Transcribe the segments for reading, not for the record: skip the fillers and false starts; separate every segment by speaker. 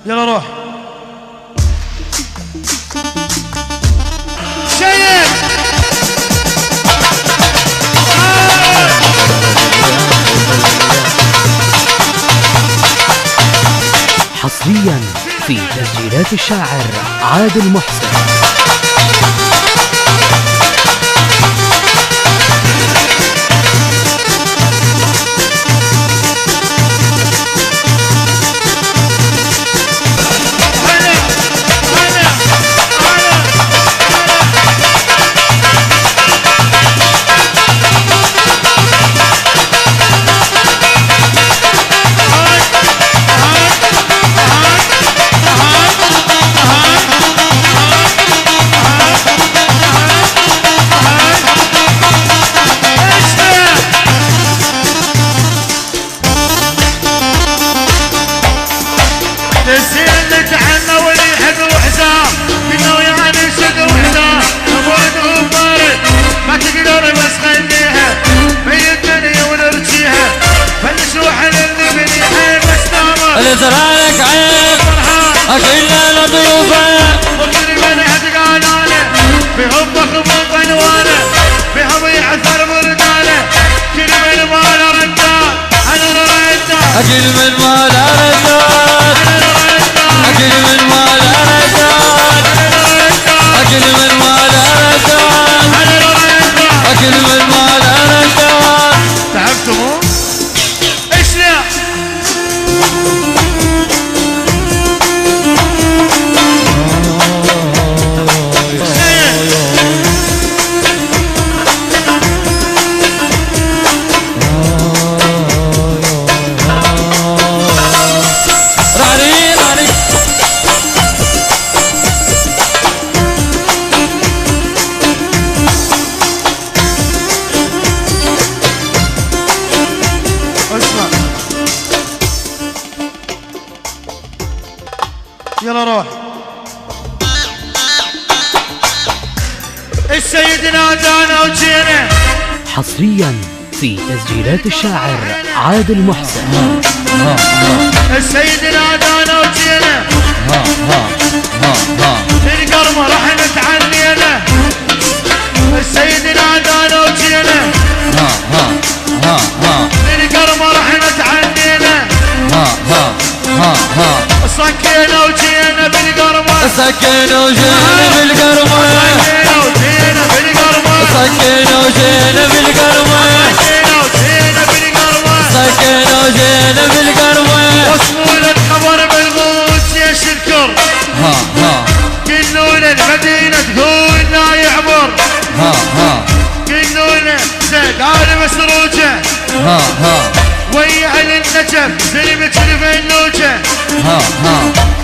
Speaker 1: يلا روح شيء
Speaker 2: حصريا في تسجيلات الشاعر عادل محسن.
Speaker 3: لك عين أكلنا ضيوفه
Speaker 1: وكل من هتقالانه بحبك بقنوانه بحب يعثر بردانه كل من ما له ردان انا ردان
Speaker 3: أكل من ما له ردان أكل من ما له ردان أكل من ما له ردان أكل من ما له ردان.
Speaker 1: تعبتوا اشلع يلا روح السيد نادانا وجينا.
Speaker 2: حصريا في تسجيلات الشاعر عادل محسن.
Speaker 1: السيد نادانا وجينا القرمة راح نتعنينا. السيد نادانا وجينا القرمة راح نتعنينا. صكينا وجينا بالقرمة
Speaker 3: سكينا وجينا بالقرمة سكينا وجينا بالقرمة سكينا وجينا بالقرمة.
Speaker 1: وصلوا الخبر بالغوث يا شكر قلوا المدينة تقول لا يعبر قلوا له قال مسروجة ويا اهل النجف زلمة الفنوجة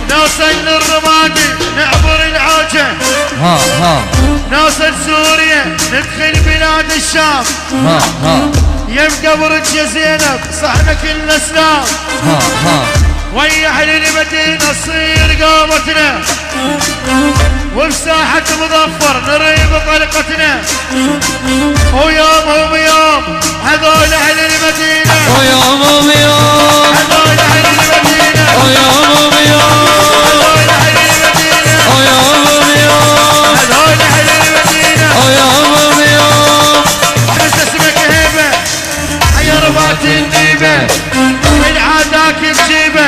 Speaker 1: نوصل للرمادي نعبر العوجة نوصل سوريا ندخل بلاد الشام يم قبرك يا زينب صحنا كلنا اسلام ويا اهل المدينة تصير قامتنا وبساحة مظفر نريب طلقتنا. ويومهم يوم هذول اهل المدينة
Speaker 3: ويومهم يوم
Speaker 1: هذول اهل المدينة
Speaker 3: ويومهم يوم
Speaker 1: هذول اهل المدينة
Speaker 3: ويومهم يوم
Speaker 1: هذول اهل المدينة
Speaker 3: ويومهم يوم.
Speaker 1: بس اسمك هيبة حيا رباط النيبة من عاداك بجيبه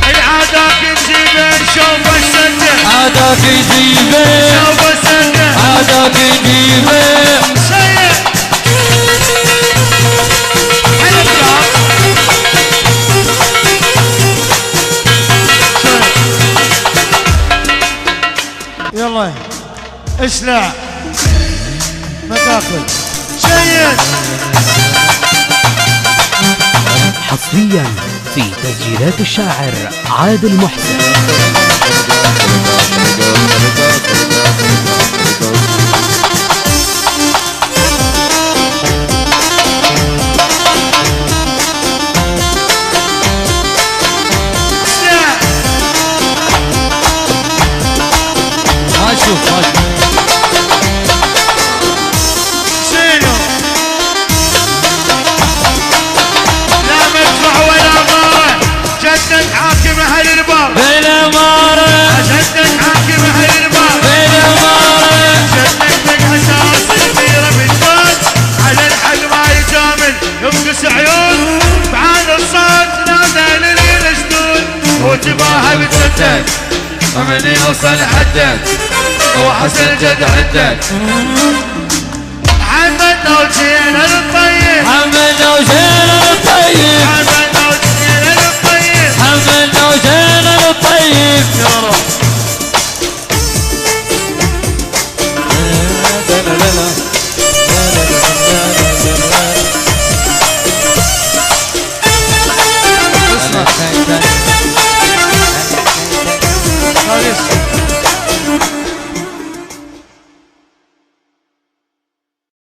Speaker 1: العاداك بجيبه شوف السنة
Speaker 3: عاداك يجيبه
Speaker 1: شوف السنة
Speaker 3: عاداك يجيبه
Speaker 1: سيء يلا اشلع ما تاكل شيء.
Speaker 2: حصريا في تسجيلات الشاعر عادل محسن.
Speaker 3: ما اشوف
Speaker 1: شيلوا لا مدفع ولا غارة
Speaker 3: وجباها بجدك ومن يوصل حدك وحسن جد عدك
Speaker 1: محمد نوجين الطيب